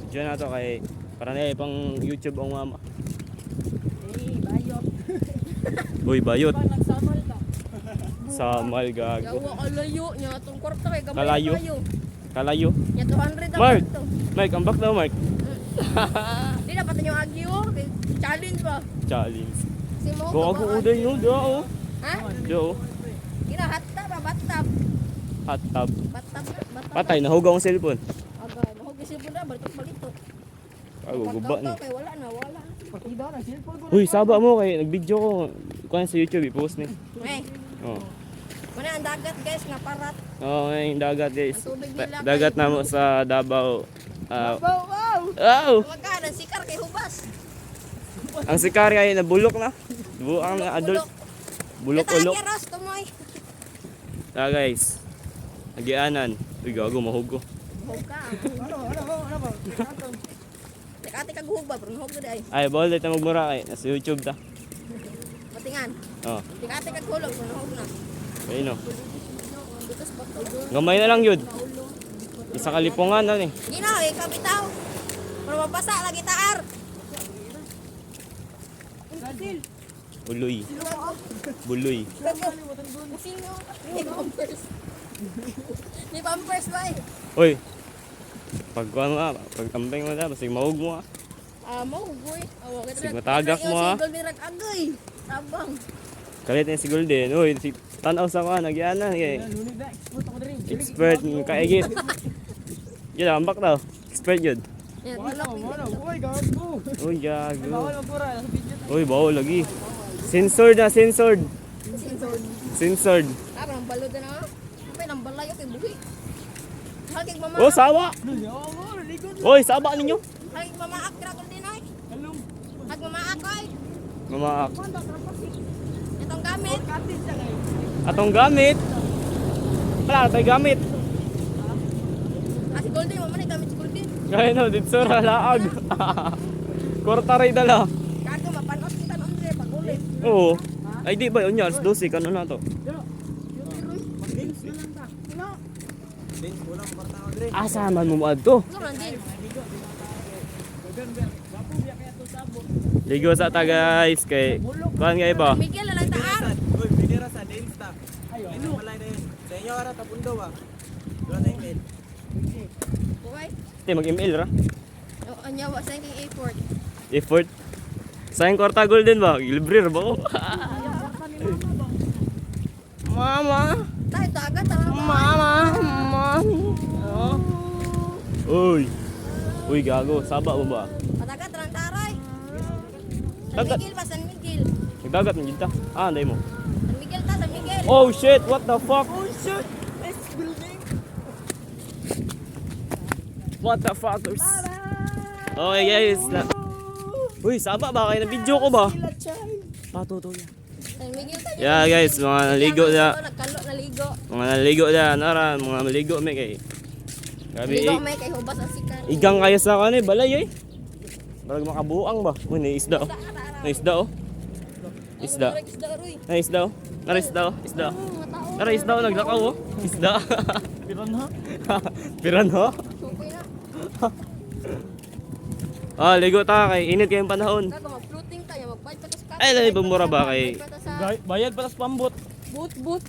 Diyan na to kay para na pang YouTube ang mama. Bayot. Uy, bayot. Nagsamal ka. Samal gago. Yawa kalayo niya itong kwarta kay gamay Kalayo. kayo. Kalayo. Nya 200 ang Mark. ito. Mike, ang back daw, Mark. Di dapat yung agyo. Challenge ba? Challenge. Si mo. Gago uday no, do. Ha? Do. Gina hatta ba battab. Hot tub. Battab. Patay, nahugaw ang cellphone. Aga, mahog si bunda balitok. Gago, guba no. Kay wala na, wala. Ida na cellphone ko. Uy, saba mo kay nag-video ko. Kuha sa YouTube, i-post ni. Eh, Oh. mana ang dagat guys nga parat. Oh, yung dagat guys. Ang tubig nila, Dagat na mo sa Davao. Wow. Oh! Magkano sikar kay hubas. Ang sikari ay nabulok na. Buang na adult. Bulok-ulok. Katakiros tumoy. Ah guys. Agianan. Uy, gago, mahog ko. Mahog ka. Ano ba? Ate kag hubba, bro. Mahog na ay. Ay, bawal dito magmura kay. Nasa YouTube ta. Patingan. Oh, Ate kag hulog, bro. Mahog na. ayun no. Butas bato. Gamay na lang yun. Isa kalipungan na ni. Gina, kabitaw. Pero mabasa lagi taar. Uloy. Buloy. Sino? Ni Pampers. Ni Pampers ba eh? Uy. Pag ano nga, pag tambeng mo na, basig mahog mo ah. Mahugoy. Sig matagak mo, ha? Sigol ni Rag-agay. Tabang. Kalit na si Golden. Uy, si tanaw sa kuha, nagyanan. Expert, kaigit. Yun, ambak daw. Expert yun. Yan, Uy, gago. Uy, bawal lagi. Censored na, censored. Censored. Nang balod na. Kapay nang balay kay buhi. Hagig mama. Oh, sawa. Uy, saba ninyo. Hagig mamaak dragon din ay. Hag mamaak ay. Mamaak. Itong gamit. Atong gamit. Wala na tayo gamit. Si Golden mo man ay gamit si Golden. Kaya no, dito sa laag. Korta rin dala. Kago mapanos kita noon dire pag ulit. Oo. Ay di ba, yun yan, 12, kano na to? Asaman mo maad to. Ano lang din. Ligo sa ta guys, kay kuhan nga iba. Miguel lang taar. Uy, binira sa Delta. Ayun, malay na yun. Sa inyo, ara, tapundo ba? Doon na email. Okay. Te, mag-email ra. Anya wa sa king effort. Effort. Sayang kwarta golden ba? Libre ra ba ko? Mama. Tayo dagat tara. Mama. Uy. Uy, gago. Saba mo ba? Padagat tara taray. San Dagat. Miguel pa San Miguel. Nagdagat mo dito. Ah, anday mo. San Miguel ta San Miguel. Oh shit, what the fuck? Oh, shit! Nice building! What the fuckers? Okay guys. Uy, saba ba? Kaya na video ko ba? Sila, child! Patuto yan. San Miguel ta. Yeah guys, mga naligo na. Nagkalo naligo. Mga naligo na. Nara, mga maligo may kay. Grabe Ligo eh. may kay hubas ang sikar. Igang kaya sa kanay, balay eh. Barag makabuang ba? Uy, naisda oh. Naisda oh. Isda. Naisda oh. Narisda oh. Isda. Nara isda oh, naglakaw oh. Isda. Piranha? Piranha? Sukoy na. Ah, ligo ta kay init kayong panahon. Kago mag-floating tayo magbayad pa ta sa Ay, dali bumura ba kay Bayad para sa pambot. Boot.